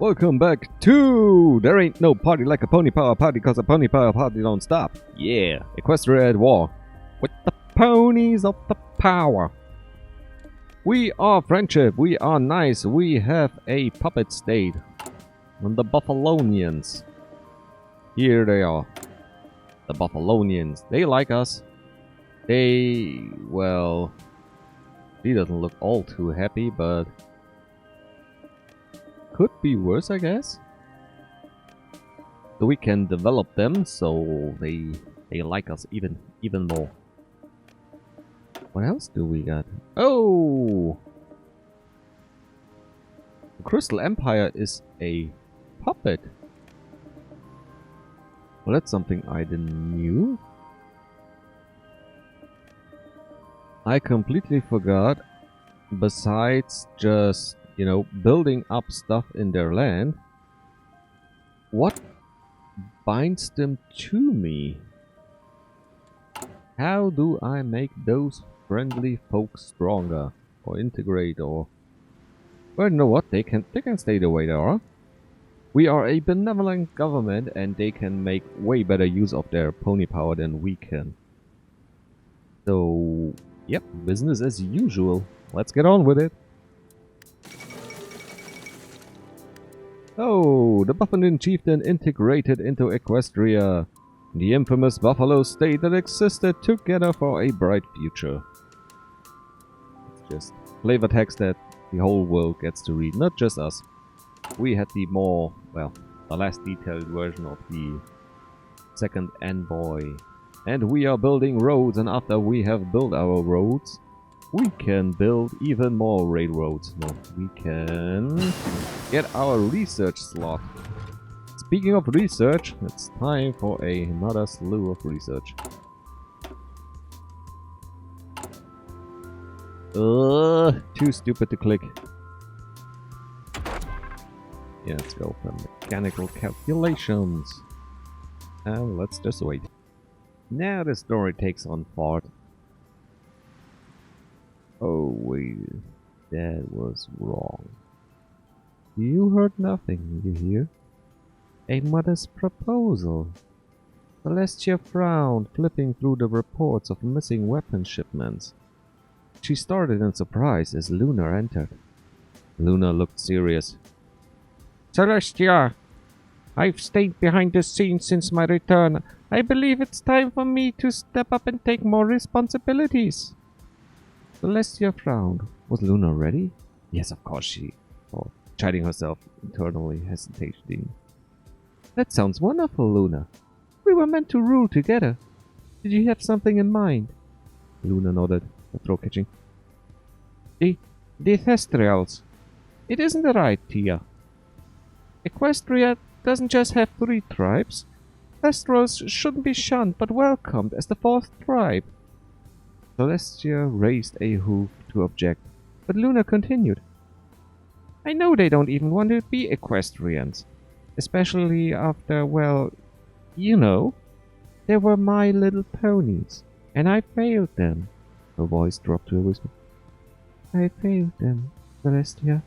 Welcome back to There Ain't No Party Like a Pony Power Party, cause a Pony Power Party don't stop. Yeah, Equestria at war. With the ponies of the power. We are friendship, we are nice, we have a puppet state. And the Buffalonians. Here they are. The Buffalonians. They like us. They, well, he doesn't look all too happy, but could be worse, I guess. So we can develop them so they like us even more. What else do we got? Oh! The Crystal Empire is a puppet. Well, that's something I didn't knew. I completely forgot. Besides just, you know, building up stuff in their land, what binds them to me? How do I make those friendly folks stronger, or integrate, or well, you know what? They can stay the way they are. We are a benevolent government, and they can make way better use of their pony power than we can. So, yep, business as usual. Let's get on with it. Oh, the Buffalo chieftain integrated into Equestria, the infamous Buffalo state that existed together for a bright future. It's just flavor text that the whole world gets to read, not just us. We had the more, well, the less detailed version of the second envoy. And we are building roads, and after we have built our roads, we can build even more railroads. No, we can get our research slot. Speaking of research, it's time for another slew of research. Too stupid to click. Yeah, let's go for mechanical calculations. And let's just wait. Now the story takes on part. Oh wait, that was wrong. You heard nothing, you hear? A mother's proposal. Celestia frowned, flipping through the reports of missing weapon shipments. She started in surprise as Luna entered. Luna looked serious. Celestia, I've stayed behind the scenes since my return. I believe it's time for me to step up and take more responsibilities. Celestia frowned. Was Luna ready? Yes, of course she thought, chiding herself internally, hesitating. That sounds wonderful, Luna. We were meant to rule together. Did you have something in mind? Luna nodded, her throat catching. The Thestrials. It isn't right, Tia. Equestria doesn't just have 3 tribes. Thestrals shouldn't be shunned but welcomed as the 4th tribe. Celestia raised a hoof to object, but Luna continued. I know they don't even want to be Equestrians. Especially after, well, you know, they were my little ponies, and I failed them. Her voice dropped to a whisper. I failed them, Celestia.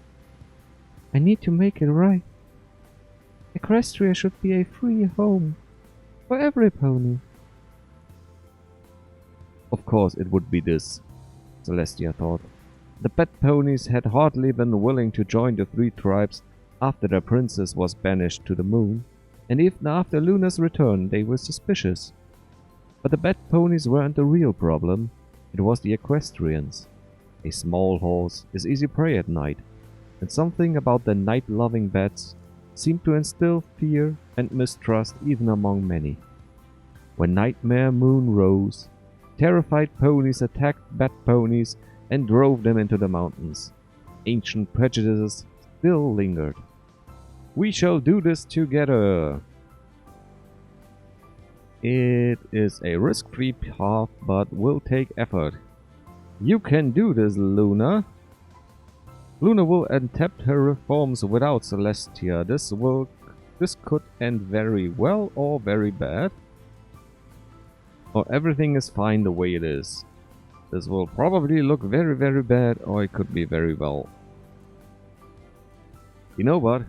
I need to make it right. Equestria should be a free home for every pony. Of course it would be this, Celestia thought. The pet ponies had hardly been willing to join the 3 tribes after their princess was banished to the moon, and even after Luna's return they were suspicious. But the pet ponies weren't the real problem, it was the Equestrians. A small horse is easy prey at night, and something about the night-loving bats seemed to instill fear and mistrust even among many. When Nightmare Moon rose, terrified ponies attacked bat ponies and drove them into the mountains. Ancient prejudices still lingered. We shall do this together. It is a risk-free path, but will take effort. You can do this, Luna. Luna will attempt her reforms without Celestia. This could end very well or very bad. Or everything is fine the way it is. This will probably look very, very bad, or it could be very well. You know what?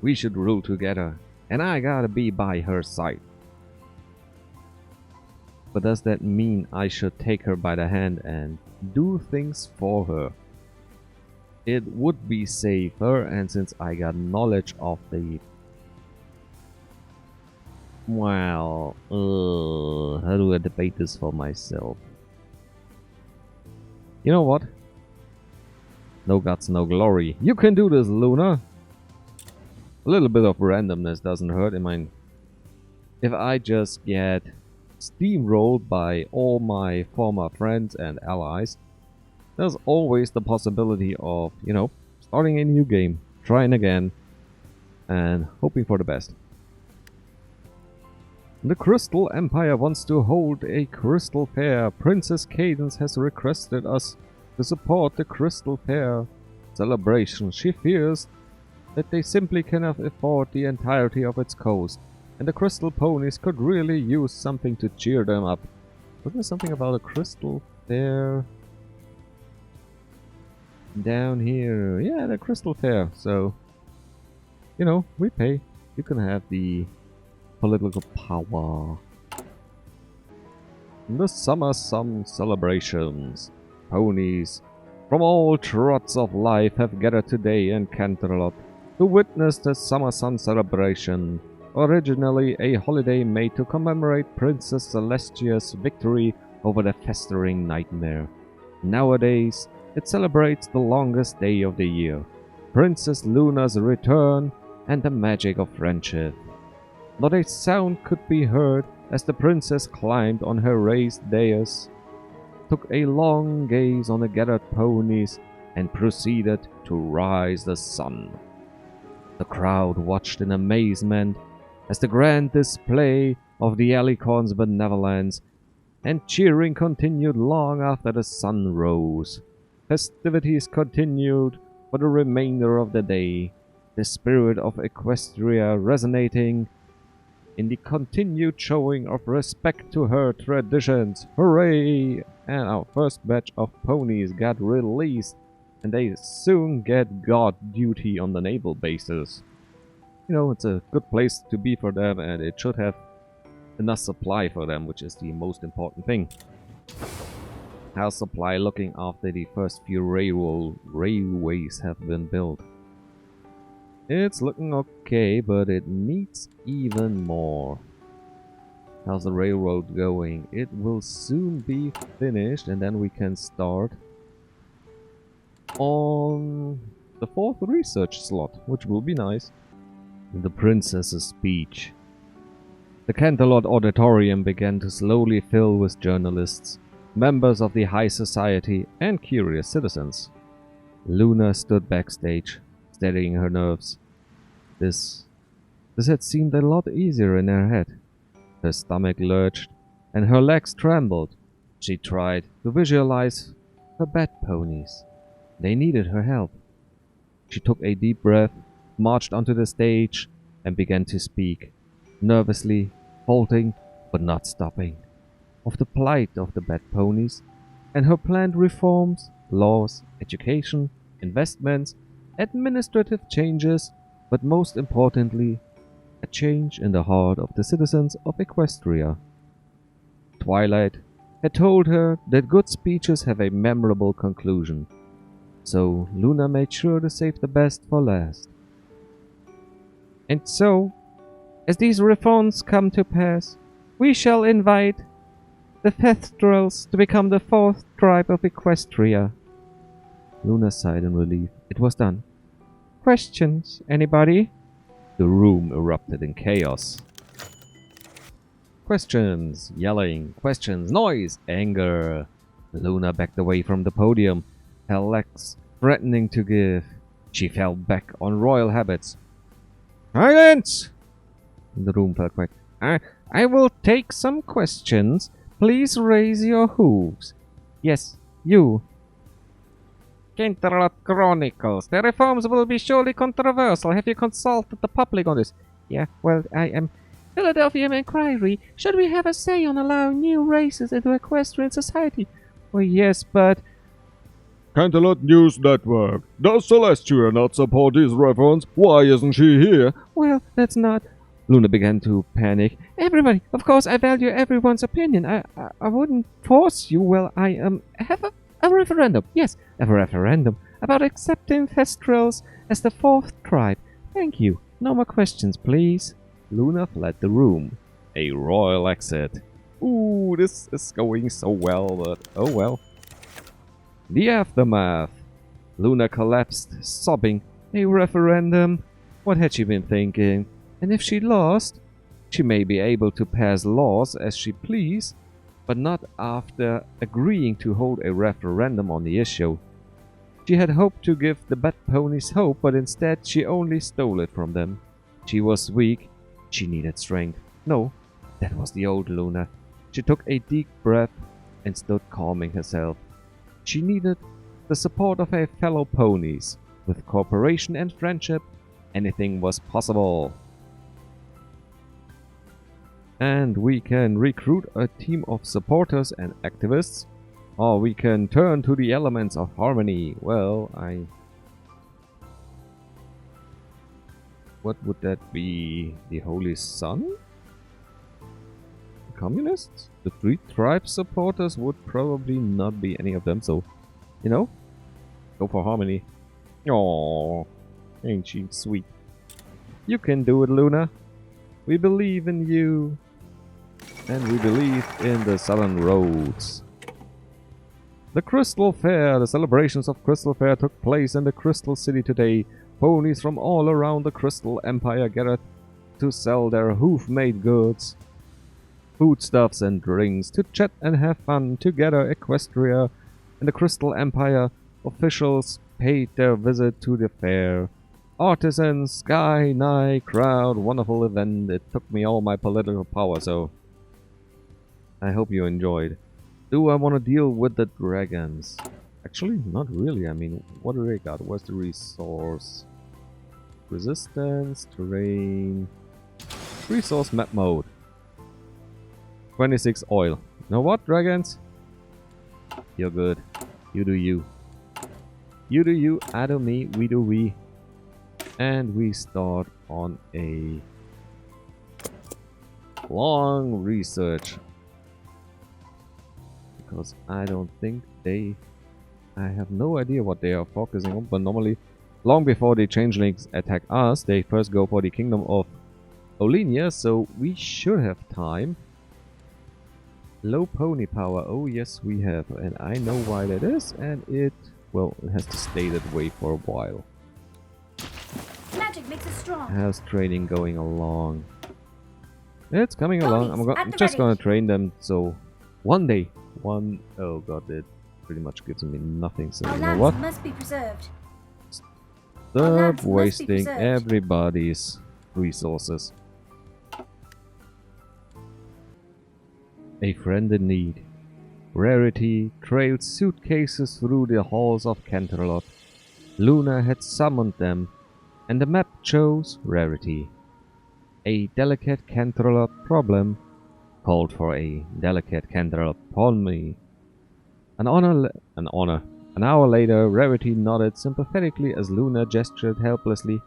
We should rule together, and I gotta be by her side. But does that mean I should take her by the hand and do things for her? It would be safer, and since I got knowledge of the... Well, how do I debate this for myself? You know what? No guts, no glory. You can do this, Luna! A little bit of randomness doesn't hurt. I mean, if I just get steamrolled by all my former friends and allies, there's always the possibility of, you know, starting a new game, trying again, and hoping for the best. The Crystal Empire wants to hold a Crystal Fair. Princess Cadence has requested us to support the Crystal Fair celebration. She fears that they simply cannot afford the entirety of its coast, and the Crystal Ponies could really use something to cheer them up. Wasn't there something about a Crystal Fair down here? Yeah, the Crystal Fair. So, you know, we pay. You can have the political power. The Summer Sun celebrations. Ponies from all trots of life have gathered today in Canterlot to witness the Summer Sun celebration. Originally a holiday made to commemorate Princess Celestia's victory over the festering nightmare. Nowadays, it celebrates the longest day of the year, Princess Luna's return and the magic of friendship. Not a sound could be heard as the princess climbed on her raised dais, took a long gaze on the gathered ponies, and proceeded to rise the sun. The crowd watched in amazement as the grand display of the Alicorn's benevolence and cheering continued long after the sun rose. Festivities continued for the remainder of the day, the spirit of Equestria resonating in the continued showing of respect to her traditions. Hooray! And our first batch of ponies got released, and they soon get guard duty on the naval bases. You know, it's a good place to be for them, and it should have enough supply for them, which is the most important thing. How's supply looking after the first few railways have been built? It's looking okay, but it needs even more. How's the railroad going? It will soon be finished, and then we can start on the 4th research slot, which will be nice. The princess's speech. The Canterlot auditorium began to slowly fill with journalists, members of the high society, and curious citizens. Luna stood backstage, steadying her nerves. This had seemed a lot easier in her head. Her stomach lurched, and her legs trembled. She tried to visualize her bad ponies. They needed her help. She took a deep breath, marched onto the stage, and began to speak, nervously, halting, but not stopping, of the plight of the bad ponies, and her planned reforms, laws, education, investments, administrative changes, but most importantly, a change in the heart of the citizens of Equestria. Twilight had told her that good speeches have a memorable conclusion, so Luna made sure to save the best for last. And so, as these reforms come to pass, we shall invite the Thestrals to become the 4th tribe of Equestria. Luna sighed in relief. It was done. Questions, anybody? The room erupted in chaos. Questions, yelling, questions, noise, anger. Luna backed away from the podium, her legs threatening to give. She fell back on royal habits. Silence! The room fell quiet. I will take some questions. Please raise your hooves. Yes, you. Canterlot Chronicles. The reforms will be surely controversial. Have you consulted the public on this? Yeah, well, I am. Philadelphia Inquiry. Should we have a say on allowing new races into equestrian society? Well, yes, but... Canterlot News Network. Does Celestia not support these reference? Why isn't she here? Well, that's not... Luna began to panic. Everybody, of course, I value everyone's opinion. I wouldn't force you. Well, I have a referendum. Yes, a referendum about accepting Thestrals as the fourth tribe. Thank you. No more questions, please. Luna fled the room. A royal exit. Ooh, this is going so well, but oh well. The aftermath. Luna collapsed, sobbing. A referendum? What had she been thinking? And if she lost, she may be able to pass laws as she please, but not after agreeing to hold a referendum on the issue. She had hoped to give the bad ponies hope, but instead she only stole it from them. She was weak. She needed strength. No, that was the old Luna. She took a deep breath and stood calming herself. She needed the support of her fellow ponies. With cooperation and friendship, anything was possible. And we can recruit a team of supporters and activists, or we can turn to the elements of harmony. Well, what would that be? The Holy Sun? The Communists? The three tribe supporters would probably not be any of them, so, you know, go for harmony. Aww, ain't she sweet? You can do it, Luna. We believe in you. And we believe in the Southern Roads. The Crystal Fair. The celebrations of Crystal Fair took place in the Crystal City today. Ponies from all around the Crystal Empire gathered to sell their hoof-made goods, foodstuffs and drinks, to chat and have fun together. Equestria and the Crystal Empire officials paid their visit to the fair. Artisans, sky, night, crowd, wonderful event. It took me all my political power, so I hope you enjoyed. Do I want to deal with the dragons? Actually, not really. I mean, what do they got? What's the resource? Resistance, terrain, resource map mode. 26 oil. You know what, dragons? You're good. You do you. You do you, I do me, we do we. And we start on a long research. Because I don't think I have no idea what they are focusing on, but normally, long before the changelings attack us, they first go for the kingdom of Olinia, so we should have time. Low pony power, oh yes we have, and I know why that is, and it has to stay that way for a while. Magic makes us strong. How's training going along? It's coming along. I'm just gonna train them, so one day, oh god, it pretty much gives me nothing, so you know what? Must be preserved. Stop wasting everybody's resources. A friend in need. Rarity trailed suitcases through the halls of Canterlot. Luna had summoned them, and the map chose Rarity. A delicate Canterlot problem called for a delicate Canterlot pony. An hour later, Rarity nodded sympathetically as Luna gestured helplessly.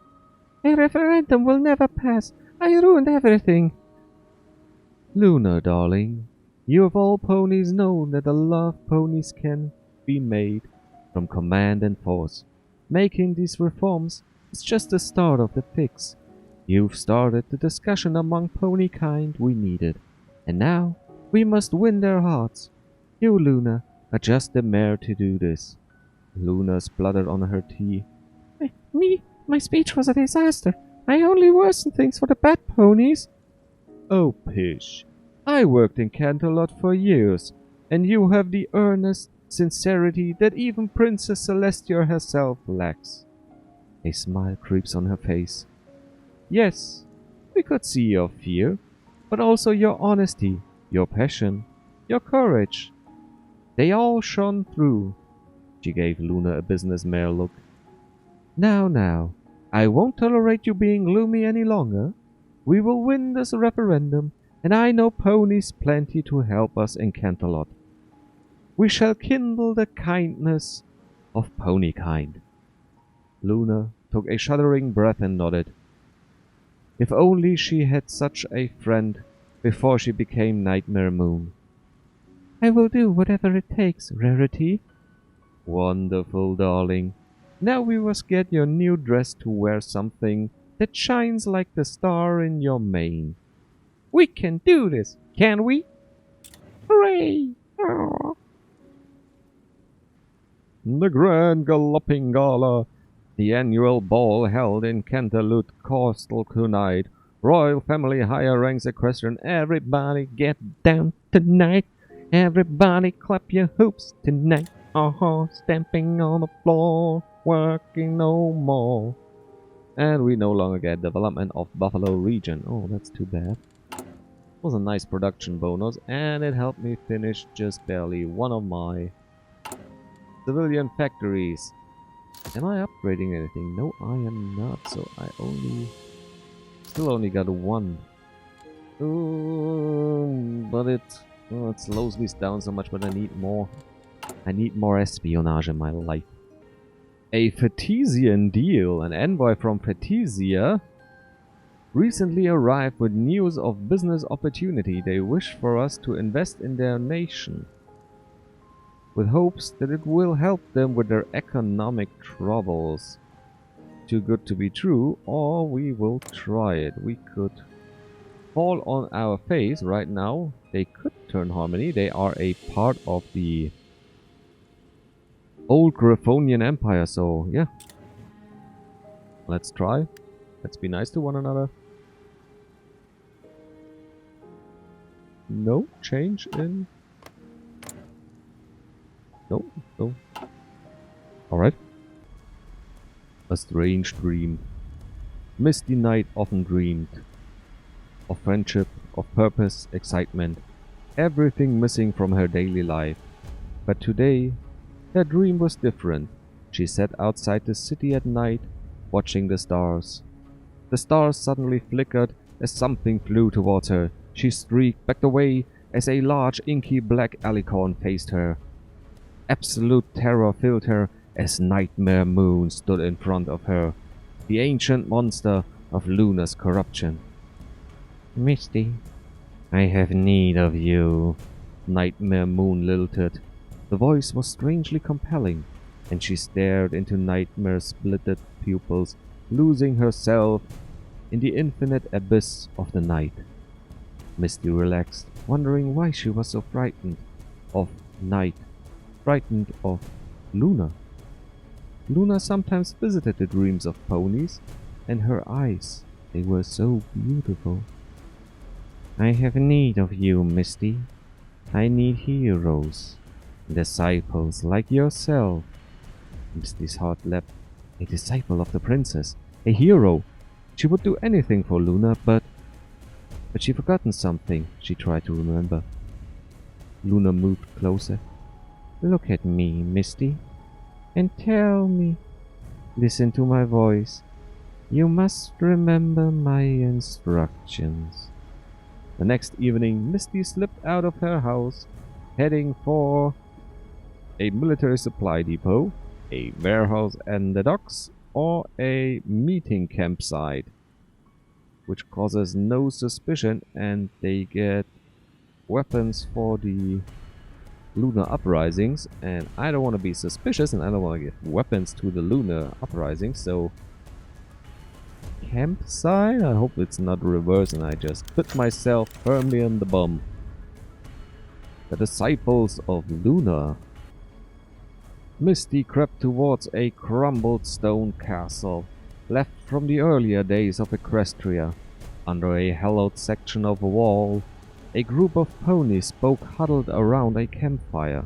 A referendum will never pass. I ruined everything. Luna, darling, you of all ponies know that the love ponies can be made from command and force. Making these reforms is just the start of the fix. You've started the discussion among pony kind we needed, and now we must win their hearts. You, Luna, are just the mare to do this. Luna spluttered on her tea. My speech was a disaster. I only worsened things for the bad ponies. Oh, pish. I worked in Canterlot for years, and you have the earnest sincerity that even Princess Celestia herself lacks. A smile creeps on her face. Yes, we could see your fear, but also your honesty, your passion, your courage. They all shone through. She gave Luna a business mare look. Now, I won't tolerate you being gloomy any longer. We will win this referendum, and I know ponies plenty to help us in Canterlot. We shall kindle the kindness of pony kind. Luna took a shuddering breath and nodded. If only she had such a friend before she became Nightmare Moon. I will do whatever it takes, Rarity. Wonderful, darling. Now we must get your new dress to wear something that shines like the star in your mane. We can do this, can we? Hooray! Aww. The Grand Galloping Gala, the annual ball held in Canterlot Castle tonight. Royal family, higher ranks, equestrian, everybody get down tonight. Everybody clap your hoops tonight. Stamping on the floor, working no more. And we no longer get development of Buffalo region. Oh, that's too bad. It was a nice production bonus, and it helped me finish just barely one of my civilian factories. Am I upgrading anything? No, I am not, so I still only got one. But it slows me down so much, but I need more. I need more espionage in my life. A Fatisian Deal, an envoy from Fatisia, recently arrived with news of business opportunity. They wish for us to invest in their nation, with hopes that it will help them with their economic troubles. Too good to be true, or we will try it. We could fall on our face right now. They could turn harmony. They are a part of the old Grifonian Empire, so yeah. Let's try. Let's be nice to one another. No change in... No, no. Alright. A strange dream. Misty Night often dreamed of friendship, of purpose, excitement, everything missing from her daily life. But today, her dream was different. She sat outside the city at night, watching the stars. The stars suddenly flickered as something flew towards her. She shrieked, backed away, as a large, inky black alicorn faced her. Absolute terror filled her as Nightmare Moon stood in front of her, the ancient monster of Luna's corruption. Misty, I have need of you, Nightmare Moon lilted. The voice was strangely compelling, and she stared into Nightmare's splitted pupils, losing herself in the infinite abyss of the night. Misty relaxed, wondering why she was so frightened of night, frightened of Luna. Luna sometimes visited the dreams of ponies, and her eyes, they were so beautiful. I have need of you, Misty. I need heroes, disciples like yourself. Misty's heart leapt. A disciple of the princess, a hero. She would do anything for Luna, but she'd forgotten something she tried to remember. Luna moved closer. Look at me, Misty, and tell me. Listen to my voice. You must remember my instructions. The next evening, Misty slipped out of her house, heading for a military supply depot, a warehouse and the docks, or a meeting campsite, which causes no suspicion, and they get weapons for the lunar uprisings, and I don't want to be suspicious, and I don't want to get weapons to the lunar uprisings, so campsite? I hope it's not reverse and I just put myself firmly in the bum. The disciples of Luna. Misty crept towards a crumbled stone castle, left from the earlier days of Equestria. Under a hallowed section of wall, a group of ponies spoke huddled around a campfire.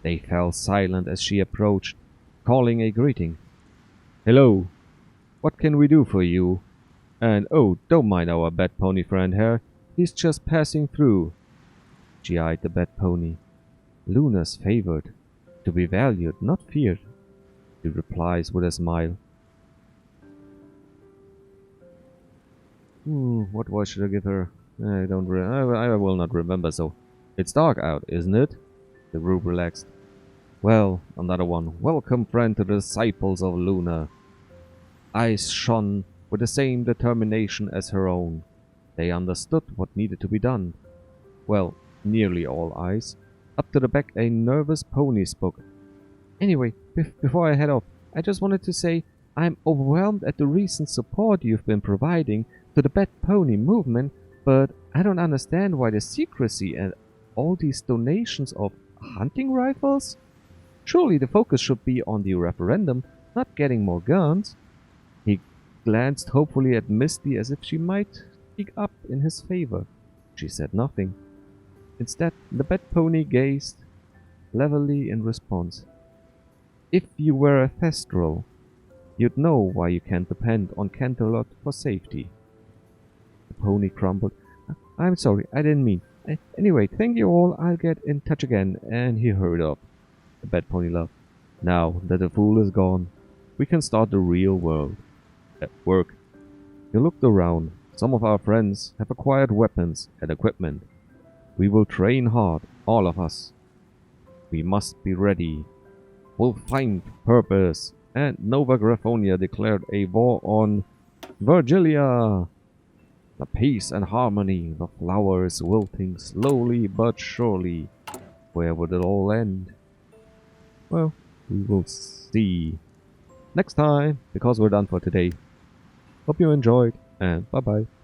They fell silent as she approached, calling a greeting. Hello. What can we do for you? And oh, don't mind our bad pony friend here. He's just passing through. She eyed the bad pony. Luna's favored. To be valued, not feared. She replies with a smile. What voice should I give her? I will not remember, so... It's dark out, isn't it? The group relaxed. Well, another one. Welcome, friend, to the disciples of Luna. Eyes shone with the same determination as her own. They understood what needed to be done. Well, nearly all eyes. Up to the back, a nervous pony spoke. Anyway, before I head off, I just wanted to say I'm overwhelmed at the recent support you've been providing to the Bad Pony movement, but I don't understand why the secrecy and all these donations of hunting rifles? Surely the focus should be on the referendum, not getting more guns. He glanced hopefully at Misty as if she might speak up in his favor. She said nothing. Instead, the Bad Pony gazed levelly in response. If you were a Thestral, you'd know why you can't depend on Canterlot for safety. The pony crumbled. I'm sorry, I didn't mean. Anyway, thank you all, I'll get in touch again, and he hurried up. The Bad Pony laughed. Now that the fool is gone, we can start the real world. At work. He looked around. Some of our friends have acquired weapons and equipment. We will train hard, all of us. We must be ready. We'll find purpose. And Nova Griffonia declared a war on Virgilia. The peace and harmony, the flowers wilting slowly but surely. Where would it all end? Well, we will see next time, because we're done for today. Hope you enjoyed, and bye bye.